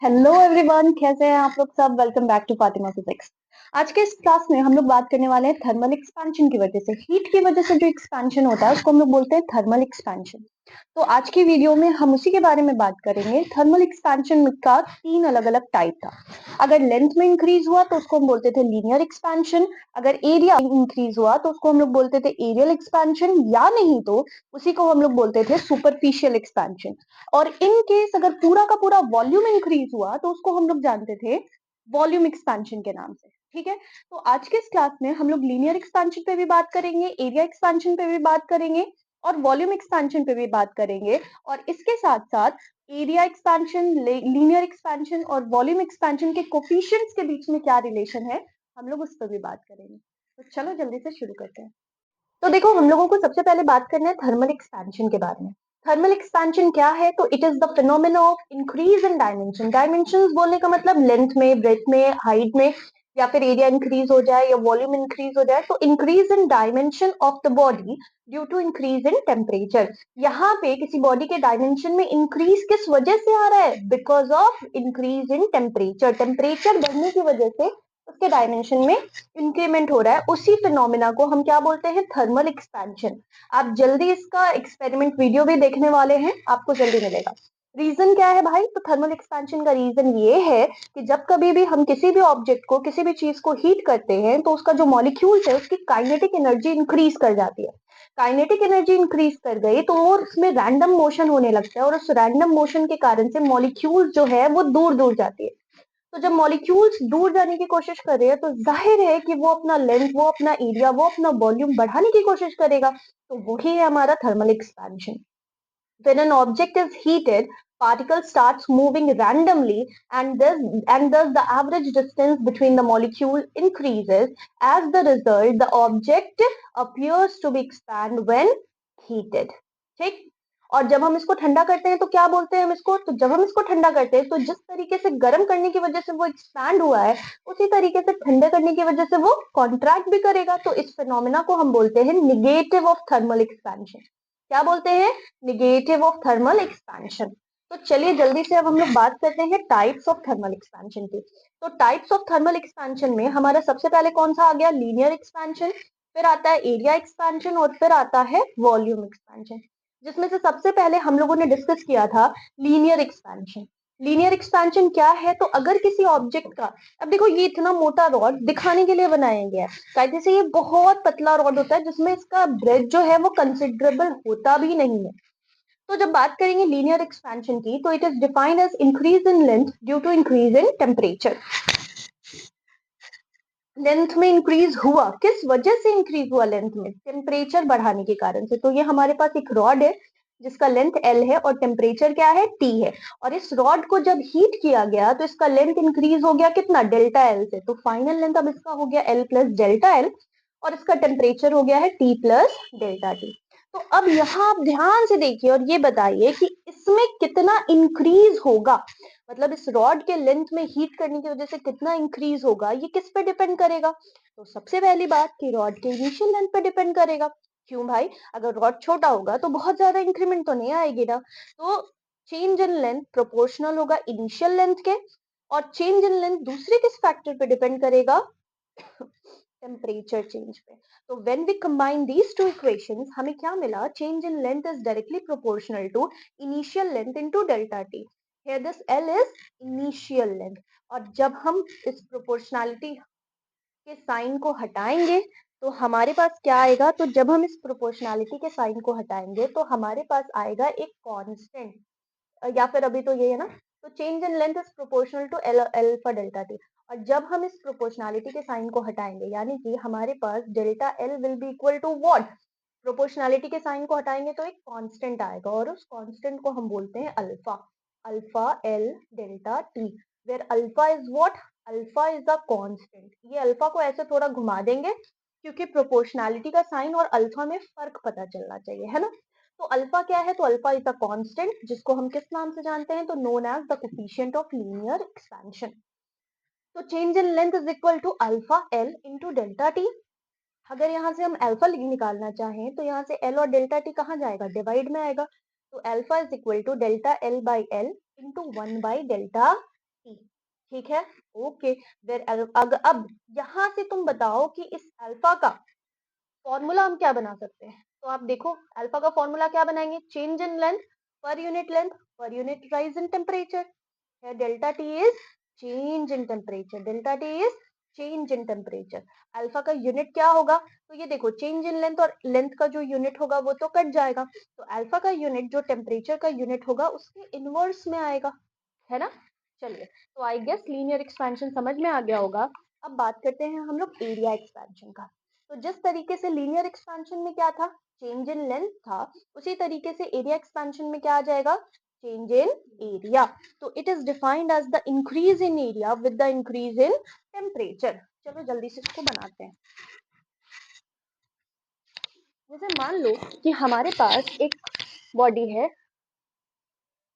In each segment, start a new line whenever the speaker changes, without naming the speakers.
Hello everyone, कैसे हैं आप लोग सब। Welcome back to Fatima physics. आज के इस क्लास में हम लोग बात करने वाले हैं थर्मल एक्सपेंशन की वजह से, हीट की वजह से जो एक्सपेंशन होता है उसको हम लोग बोलते हैं थर्मल एक्सपेंशन। तो आज की वीडियो में हम उसी के बारे में बात करेंगे। थर्मल एक्सपेंशन का तीन अलग अलग टाइप था। अगर लेंथ में इंक्रीज हुआ तो उसको हम बोलते थे लीनियर एक्सपेंशन, अगर एरिया इंक्रीज हुआ तो उसको हम लोग बोलते थे एरियल एक्सपेंशन, या नहीं तो उसी को हम लोग बोलते थे सुपरफिशियल एक्सपेंशन। और इन केस अगर पूरा का पूरा वॉल्यूम इंक्रीज हुआ तो उसको हम लोग जानते थे वॉल्यूम एक्सपेंशन के नाम से। ठीक है, तो आज के इस क्लास में हम लोग लीनियर एक्सपेंशन पे भी बात करेंगे, एरिया एक्सपेंशन पे भी बात करेंगे और वॉल्यूम एक्सपेंशन पे भी बात करेंगे। और इसके साथ साथ एरिया एक्सपेंशन, लीनियर एक्सपेंशन और वॉल्यूम एक्सपेंशन के कोफिशिएंट्स के बीच में क्या रिलेशन है, हम लोग उस पर भी बात करेंगे। तो चलो जल्दी से शुरू करते हैं। तो देखो, हम लोगों को सबसे पहले बात करना है थर्मल एक्सपेंशन के बारे में। थर्मल एक्सपेंशन क्या है? तो it is the phenomena of increase in dimension. Dimensions बोलने का मतलब लेंथ में, ब्रेथ में, हाइट में, या फिर एरिया इंक्रीज हो जाए या वॉल्यूम इंक्रीज हो जाए। तो increase in dimension of the body due to increase in temperature. यहाँ पे किसी बॉडी के डायमेंशन में इंक्रीज किस वजह से आ रहा है? Because of increase in temperature. Temperature बढ़ने की वजह से उसके डायमेंशन में इंक्रीमेंट हो रहा है। उसी फिनोमिना को हम क्या बोलते हैं? Thermal expansion. आप जल्दी इसका एक्सपेरिमेंट वीडियो भी देखने वाले हैं, आपको जल्दी मिलेगा। रीजन क्या है भाई? तो थर्मल एक्सपेंशन का रीजन ये है कि जब कभी भी हम किसी भी ऑब्जेक्ट को, किसी भी चीज को हीट करते हैं तो उसका जो मॉलिक्यूल्स है उसकी काइनेटिक एनर्जी इंक्रीज कर जाती है। काइनेटिक एनर्जी इंक्रीज कर गई तो उसमें रैंडम मोशन होने लगता है और उस रैंडम मोशन के कारण से मॉलिक्यूल्स जो है वो दूर दूर जाती है। तो जब मॉलिक्यूल्स दूर जाने की कोशिश कर रहे हैं तो जाहिर है कि वो अपना लेंथ, वो अपना एरिया, वो अपना वॉल्यूम बढ़ाने की कोशिश करेगा। तो वही है हमारा thermal expansion. When an object is heated, particles starts moving randomly, and thus the average distance between the molecule increases. As the result, the object appears to be expand when heated. ठीक। और जब हम इसको ठंडा करते हैं तो क्या बोलते हैं हम इसको? तो जब हम इसको ठंडा करते हैं तो जिस तरीके से गर्म करने की वजह से वो एक्सपैंड हुआ है, उसी तरीके से ठंडे करने की वजह से वो कॉन्ट्रैक्ट भी करेगा। तो इस फिनोमिना को हम बोलते हैं निगेटिव ऑफ थर्मल एक्सपेंशन। क्या बोलते हैं? Negative of thermal expansion. तो चलिए जल्दी से अब हम लोग बात करते हैं टाइप्स ऑफ थर्मल एक्सपेंशन की। तो टाइप्स ऑफ थर्मल एक्सपेंशन में हमारा सबसे पहले कौन सा आ गया? Linear expansion. फिर आता है एरिया एक्सपेंशन और फिर आता है वॉल्यूम एक्सपेंशन। जिसमें से सबसे पहले हम लोगों ने डिस्कस किया था लीनियर एक्सपेंशन। लीनियर एक्सपेंशन क्या है? तो अगर किसी ऑब्जेक्ट का, अब देखो ये इतना मोटा रॉड दिखाने के लिए बनाया गया है, कायदे से ये बहुत पतला रॉड होता है जिसमें इसका ब्रेथ जो है वो कंसिडरेबल होता भी नहीं है। तो जब बात करेंगे लीनियर एक्सपेंशन की तो it is defined as increase in length due to increase in temperature. Length में इंक्रीज हुआ, किस वजह से इंक्रीज हुआ लेंथ में? टेम्परेचर बढ़ाने के कारण से। तो ये हमारे पास एक रॉड है जिसका लेंथ L है और टेम्परेचर क्या है? T है। और इस रॉड को जब हीट किया गया तो इसका लेंथ इंक्रीज हो गया कितना? डेल्टा L से। तो फाइनल लेंथ अब इसका हो गया L प्लस डेल्टा L और इसका टेम्परेचर हो गया है T प्लस डेल्टा T। तो अब यहाँ आप ध्यान से देखिए और ये बताइए कि इसमें कितना इंक्रीज होगा, मतलब इस रॉड के लेंथ में हीट करने की वजह से कितना इंक्रीज होगा, ये किस पे डिपेंड करेगा? तो सबसे पहली बात कि रॉड के इनिशियल लेंथ पे डिपेंड करेगा। क्यों भाई? अगर रॉड छोटा होगा तो बहुत ज्यादा इंक्रीमेंट तो नहीं आएगी ना। तो चेंज इन लेंथ प्रोपोर्शनल होगा इनिशियल लेंथ के। और चेंज इन लेंथ दूसरे किस फैक्टर पे डिपेंड करेगा? टेम्परेचर चेंज पे। तो when we combine these two equations हमें क्या मिला? Change in length is directly proportional to initial length into delta T. Here this L is initial length. और जब हम इस प्रोपोर्शनैलिटी के साइन को हटाएंगे तो हमारे पास क्या आएगा? तो जब हम इस प्रोपोर्शनैलिटी के साइन को हटाएंगे तो हमारे पास आएगा एक कांस्टेंट, या फिर अभी तो ये है ना। तो change in length is proportional to L alpha delta T. और जब हम इस प्रोपोर्शनैलिटी के साइन को हटाएंगे यानी कि हमारे पास delta L will be equal to what? Proportionality के साइन को हटाएंगे तो एक कांस्टेंट आएगा और उस कांस्टेंट को हम बोलते हैं alpha. Alpha L delta T, where alpha is what? Alpha is a constant. ये अल्फा को ऐसे थोड़ा घुमा देंगे क्योंकि प्रोपोर्शनैलिटी का साइन और अल्फा में फर्क पता चलना चाहिए, है ना। तो अल्फा क्या है? तो अल्फा इज अ कांस्टेंट जिसको हम किस नाम से जानते हैं? तो known as the coefficient of linear expansion. तो change in length is equal to alpha L into delta T. अगर यहाँ से हम अल्फा निकालना चाहें तो यहाँ से एल और डेल्टा टी कहाँ जाएगा? डिवाइड में आएगा। तो alpha is equal to delta L by L into one by delta ठीक है, ओके। अब यहाँ से तुम बताओ कि इस अल्फा का फॉर्मूला हम क्या बना सकते हैं। तो आप देखो अल्फा का फॉर्मूला क्या बनाएंगे, change in length per unit rise in temperature है। Delta T is change in temperature, delta T is change in temperature. Alpha का यूनिट क्या होगा, तो ये देखो चेंज इन लेंथ और लेंथ का जो यूनिट होगा वो तो कट जाएगा, तो अल्फा का यूनिट जो टेम्परेचर का यूनिट होगा उसके इनवर्स में आएगा, है ना। चलिए, तो आई गेस लीनियर एक्सपेंशन समझ में आ गया होगा। अब बात करते हैं हम लोग एरिया एक्सपेंशन का। तो जिस तरीके से लीनियर एक्सपेंशन में क्या था, चेंज इन लेंथ था, उसी तरीके से एरिया एक्सपेंशन में क्या आ जाएगा, चेंज इन एरिया। तो it is defined as the increase in area with the increase in temperature. चलो जल्दी से इसको बनाते हैं। जैसे मान लो कि हमारे पास एक बॉडी है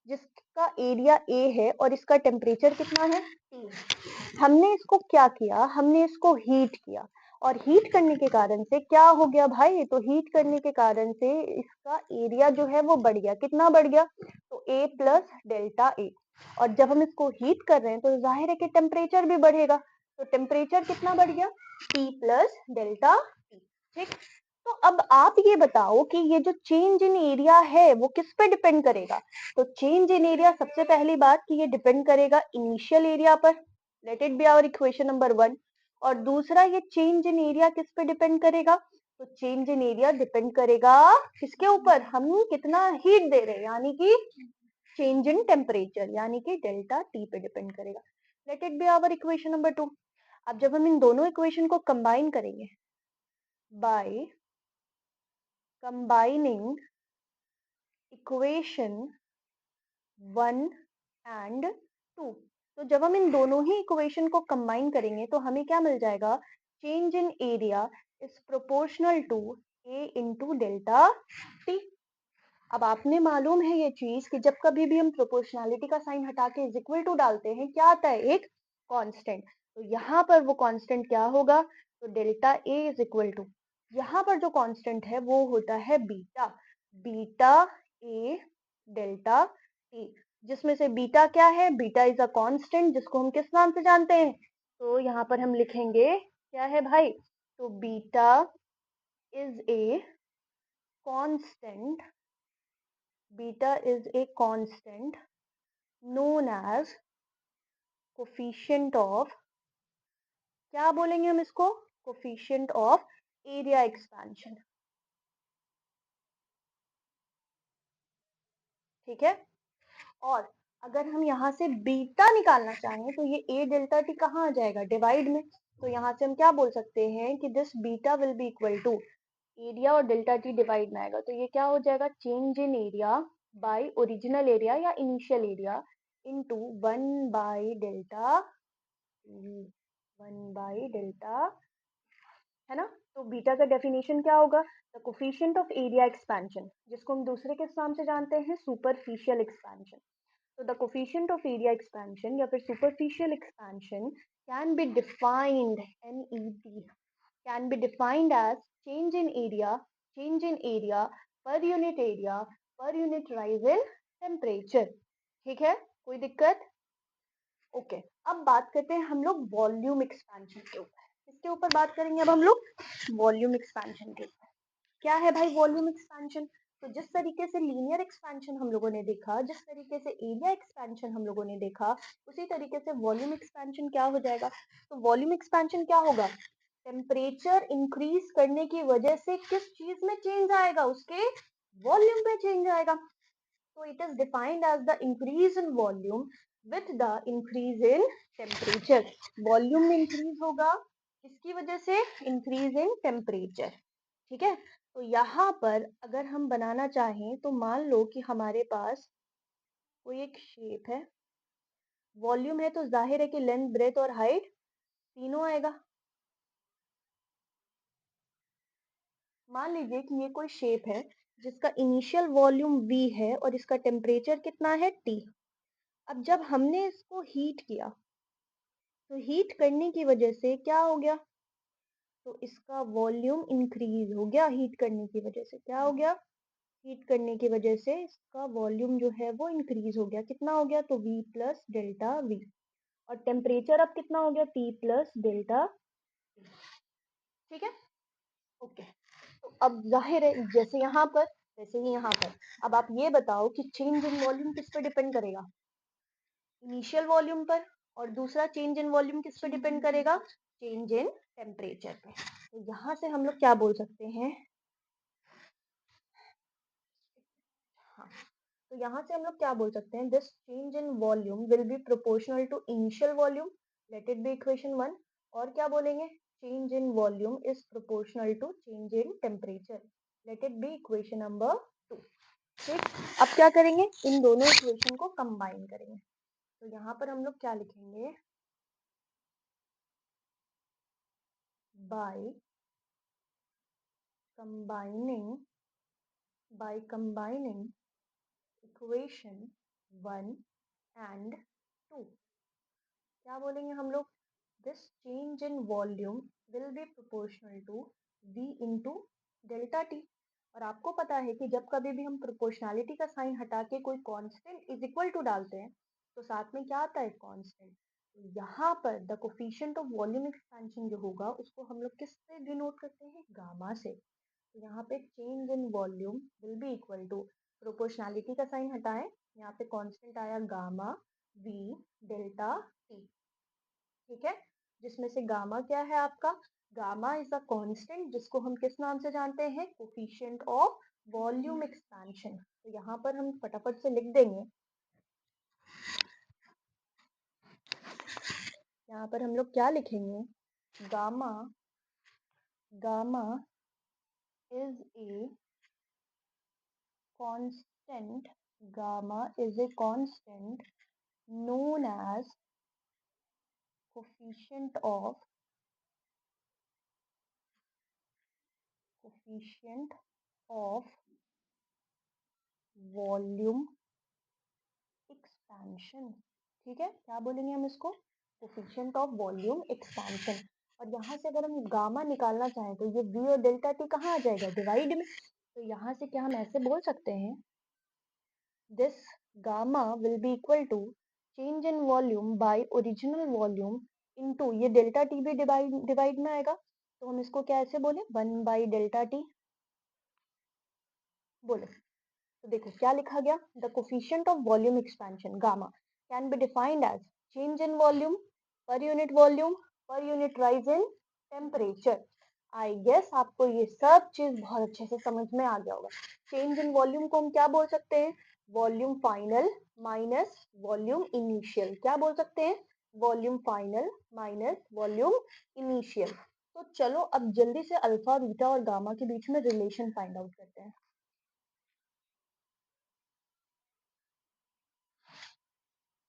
जिसका एरिया ए है और इसका टेम्परेचर कितना है, T। हमने इसको क्या किया, हमने इसको हीट किया, और हीट करने के कारण से क्या हो गया भाई, तो हीट करने के कारण से इसका एरिया जो है वो बढ़ गया। कितना बढ़ गया, तो A प्लस डेल्टा ए। और जब हम इसको हीट कर रहे हैं तो जाहिर है कि टेम्परेचर भी बढ़ेगा, तो टेम्परेचर कितना बढ़ गया, T प्लस डेल्टा टी। ठीक, तो अब आप ये बताओ कि ये जो चेंज इन एरिया है वो किस पे डिपेंड करेगा। तो चेंज इन एरिया, सबसे पहली बात कि ये डिपेंड करेगा इनिशियल एरिया पर, let it be our equation number 1। और दूसरा, ये चेंज इन एरिया किस पे डिपेंड करेगा, तो चेंज इन एरिया डिपेंड करेगा किसके ऊपर, हम कितना हीट दे रहे हैं, यानी कि चेंज इन टेम्परेचर, यानी कि डेल्टा टी पे डिपेंड करेगा। Let it be our equation number 2। अब जब हम इन दोनों इक्वेशन को कंबाइन करेंगे बाय कंबाइनिंग इक्वेशन 1 एंड 2, तो जब हम इन दोनों ही इक्वेशन को कंबाइन करेंगे तो हमें क्या मिल जाएगा, change in area is proportional to A into delta T. अब आपने मालूम है ये चीज कि जब कभी भी हम प्रोपोर्शनैलिटी का साइन हटा के इज इक्वल टू डालते हैं क्या आता है, एक कांस्टेंट। तो यहाँ पर वो कांस्टेंट क्या होगा, तो delta A is equal to, यहाँ पर जो कांस्टेंट है वो होता है beta, beta A delta T, जिसमें से बीटा क्या है, बीटा इज अ कांस्टेंट जिसको हम किस नाम से जानते हैं, तो यहाँ पर हम लिखेंगे क्या है भाई, तो beta is a constant, beta is a constant known as coefficient of, क्या बोलेंगे हम इसको, coefficient of area expansion। ठीक है, और अगर हम यहाँ से बीटा निकालना चाहें तो ये a डेल्टा टी कहाँ आ जाएगा, डिवाइड में। तो यहाँ से हम क्या बोल सकते हैं कि this beta will be equal to area और डेल्टा टी डिवाइड में आएगा, तो ये क्या हो जाएगा, change in area by original area या initial area into 1 by delta T, 1 by delta, है ना। तो बीटा का डेफिनेशन क्या होगा, the coefficient of area expansion, जिसको हम दूसरे के नाम से जानते हैं सुपरफिशियल एक्सपेंशन। तो the coefficient of area expansion या फिर superficial expansion can be defined, NED, can be defined as change in area per unit rise in temperature। ठीक है, कोई दिक्कत, ओके। अब बात करते हैं हम लोग वॉल्यूम एक्सपेंशन के ऊपर, इसके ऊपर बात करेंगे अब हम लोग वॉल्यूम एक्सपेंशन के ऊपर। क्या है भाई वॉल्यूम एक्सपेंशन, तो जिस तरीके से लीनियर एक्सपेंशन हम लोगों ने देखा, जिस तरीके से एरिया एक्सपेंशन हम लोगों ने देखा, उसी तरीके से वॉल्यूम एक्सपेंशन क्या हो जाएगा। तो वॉल्यूम एक्सपेंशन क्या होगा, टेम्परेचर इंक्रीज करने की वजह से किस चीज में चेंज आएगा, उसके वॉल्यूम में चेंज आएगा। तो it is defined as the increase in volume with the increase in temperature। Volume में इंक्रीज होगा किसकी वजह से, इंक्रीज इन टेम्परेचर। ठीक है, तो यहाँ पर अगर हम बनाना चाहें तो मान लो कि हमारे पास कोई एक शेप है, वॉल्यूम है तो जाहिर है कि लेंथ ब्रेथ और हाइट तीनों आएगा। मान लीजिए कि ये कोई शेप है जिसका इनिशियल वॉल्यूम V है और इसका टेम्परेचर कितना है T। अब जब हमने इसको हीट किया तो हीट करने की वजह से क्या हो गया, तो इसका वॉल्यूम इंक्रीज हो गया, हीट करने की वजह से क्या हो गया, हीट करने की वजह से इसका वॉल्यूम जो है वो इंक्रीज हो गया, कितना हो गया, तो V प्लस डेल्टा V। और टेम्परेचर अब कितना हो गया, T प्लस डेल्टा। ठीक है, ओके। तो अब जाहिर है जैसे यहाँ पर वैसे ही यहाँ पर, अब आप ये बताओ कि चेंज इन वॉल्यूम किस पे डिपेंड करेगा, इनिशियल वॉल्यूम पर, और दूसरा चेंज इन वॉल्यूम किस पे डिपेंड करेगा, चेंज इन टेम्परेचर पे। तो यहाँ से हम लोग क्या बोल सकते हैं, हाँ, तो यहाँ से हम लोग क्या बोल सकते हैं, this change in volume will be proportional to initial volume, let it be equation 1। और क्या बोलेंगे, change in volume is proportional to change in temperature, let it be equation number 2। ठीक, अब क्या करेंगे, इन दोनों इक्वेशन को कंबाइन करेंगे। तो यहाँ पर हम लोग क्या लिखेंगे, बाय combining equation 1 and 2, क्या बोलेंगे हम लोग, this change in volume will be proportional to v into delta T. और आपको पता है कि जब कभी भी हम प्रोपोर्शनैलिटी का साइन हटा के कोई कांस्टेंट इज इक्वल टू डालते हैं तो साथ में क्या आता है, कांस्टेंट। तो यहाँ पर the coefficient of volume expansion जो होगा उसको हम लोग किस से डिनोट करते हैं, गामा से। तो यहाँ पे change in volume will be equal to, proportionality का साइन हटाएं, यहाँ पे कांस्टेंट आया गामा v डेल्टा टी। ठीक है, जिसमें से गामा क्या है आपका, गामा इज अ कांस्टेंट जिसको हम किस नाम से जानते हैं, कोफिशिएंट ऑफ वॉल्यूम एक्सपेंशन। तो यहाँ पर हम फटाफट से लिख देंगे, यहाँ पर हम लोग क्या लिखेंगे, gamma gamma is a constant, gamma is a constant known as coefficient of volume expansion। ठीक है, क्या बोलेंगे हम इसको, कोफिशिएंट ऑफ वॉल्यूम एक्सपेंशन। और यहाँ से अगर हम गामा निकालना चाहें तो ये v और डेल्टा टी कहाँ आ जाएगा, डिवाइड में। तो यहाँ से क्या हम ऐसे बोल सकते हैं, this gamma will be equal to change in volume by original volume into, ये डेल्टा टी भी डिवाइड में आएगा, तो हम इसको क्या ऐसे बोले, 1/डेल्टा टी बोले। तो देखो क्या लिखा गया, the coefficient of volume expansion gamma can be defined as change in volume per unit rise in temperature. I guess आपको ये सब चीज बहुत अच्छे से समझ में आ गया होगा। चेंज इन वॉल्यूम को हम क्या बोल सकते हैं, volume final minus volume initial, क्या बोल सकते हैं, volume final minus volume initial. तो चलो अब जल्दी से अल्फा बीटा और गामा के बीच में रिलेशन फाइंड आउट करते हैं।